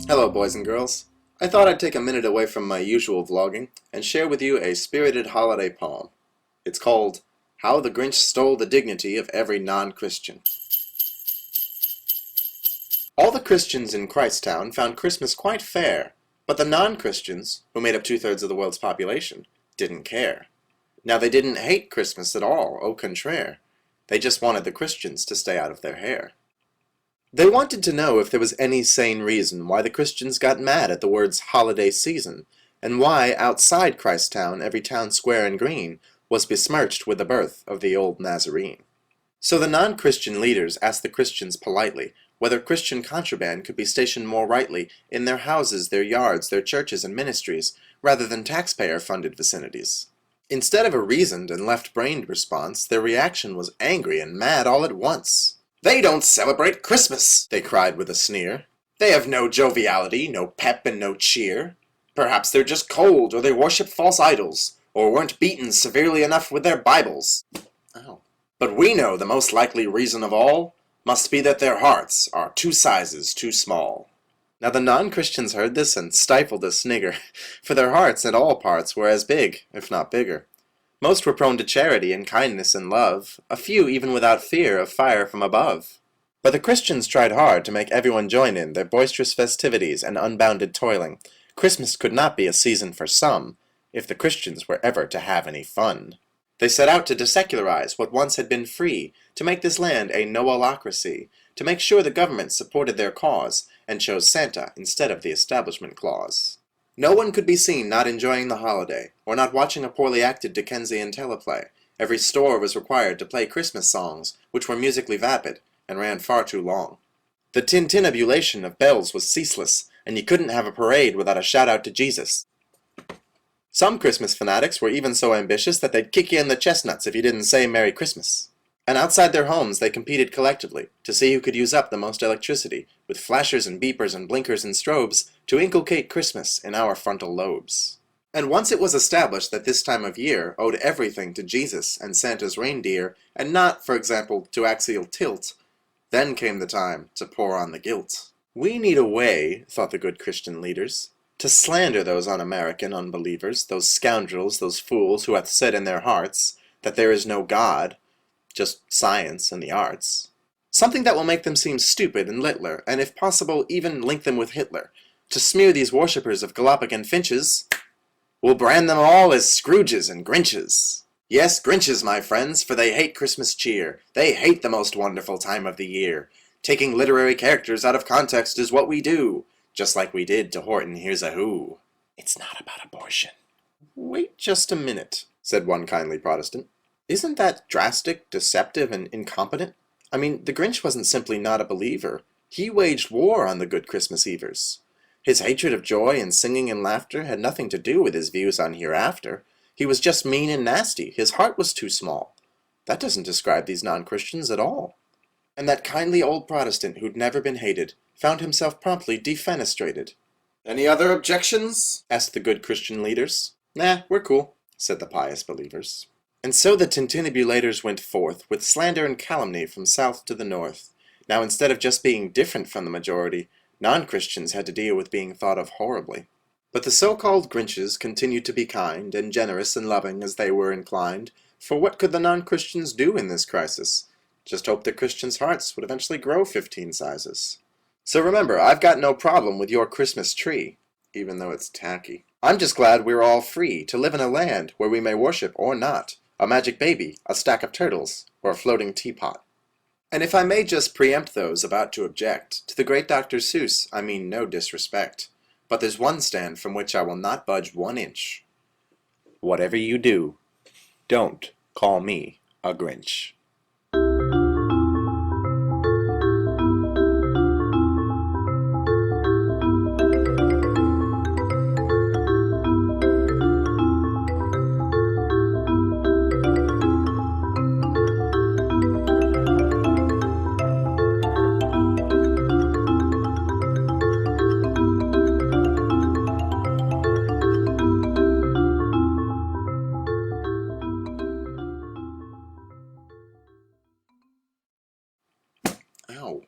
Hello, boys and girls. I thought I'd take a minute away from my usual vlogging and share with you a spirited holiday poem. It's called How the Grinch Stole the Dignity of Every Non-Christian. All the Christians in Christtown found Christmas quite fair, but the non-Christians, who made up 2/3 of the world's population, didn't care. Now they didn't hate Christmas at all, au contraire. They just wanted the Christians to stay out of their hair. They wanted to know if there was any sane reason why the Christians got mad at the words holiday season, and why outside Christtown every town square and green was besmirched with the birth of the old Nazarene. So the non-Christian leaders asked the Christians politely whether Christian contraband could be stationed more rightly in their houses, their yards, their churches and ministries, rather than taxpayer-funded vicinities. Instead of a reasoned and left-brained response, their reaction was angry and mad all at once. "They don't celebrate Christmas," they cried with a sneer. "They have no joviality, no pep, and no cheer. Perhaps they're just cold, or they worship false idols, or weren't beaten severely enough with their Bibles. Ow. But we know the most likely reason of all must be that their hearts are 2 sizes too small." Now the non-Christians heard this and stifled a snigger, for their hearts at all parts were as big, if not bigger. Most were prone to charity and kindness and love, a few even without fear of fire from above. But the Christians tried hard to make everyone join in their boisterous festivities and unbounded toiling. Christmas could not be a season for some, if the Christians were ever to have any fun. They set out to desecularize what once had been free, to make this land a noelocracy, to make sure the government supported their cause, and chose Santa instead of the Establishment Clause. No one could be seen not enjoying the holiday, or not watching a poorly acted Dickensian teleplay. Every store was required to play Christmas songs, which were musically vapid, and ran far too long. The tintinnabulation of bells was ceaseless, and you couldn't have a parade without a shout-out to Jesus. Some Christmas fanatics were even so ambitious that they'd kick you in the chestnuts if you didn't say Merry Christmas. And outside their homes they competed collectively to see who could use up the most electricity, with flashers and beepers and blinkers and strobes, to inculcate Christmas in our frontal lobes. And once it was established that this time of year owed everything to Jesus and Santa's reindeer, and not, for example, to axial tilt, then came the time to pour on the guilt. We need a way, thought the good Christian leaders, to slander those un-American unbelievers, those scoundrels, those fools who hath said in their hearts that there is no God, just science and the arts. Something that will make them seem stupid and littler, and if possible even link them with Hitler. To smear these worshippers of Jalopnik and Finches, we'll brand them all as Scrooges and Grinches. Yes, Grinches, my friends, for they hate Christmas cheer. They hate the most wonderful time of the year. Taking literary characters out of context is what we do, just like we did to Horton Hears a Who. It's not about abortion. Wait just a minute, said one kindly Protestant. Isn't that drastic, deceptive, and incompetent? I mean, the Grinch wasn't simply not a believer. He waged war on the good Christmas Evers. His hatred of joy and singing and laughter had nothing to do with his views on hereafter. He was just mean and nasty. His heart was too small. That doesn't describe these non-Christians at all. And that kindly old Protestant who'd never been hated found himself promptly defenestrated. "Any other objections?" asked the good Christian leaders. "Nah, we're cool," said the pious believers. And so the tintinnabulators went forth, with slander and calumny from south to the north. Now instead of just being different from the majority, non-Christians had to deal with being thought of horribly. But the so-called Grinches continued to be kind, and generous and loving as they were inclined, for what could the non-Christians do in this crisis? Just hope the Christians' hearts would eventually grow 15 sizes. So remember, I've got no problem with your Christmas tree, even though it's tacky. I'm just glad we're all free to live in a land where we may worship or not a magic baby, a stack of turtles, or a floating teapot. And if I may just preempt those about to object, to the great Dr. Seuss, I mean no disrespect, but there's one stand from which I will not budge 1 inch. Whatever you do, don't call me a Grinch. Ow.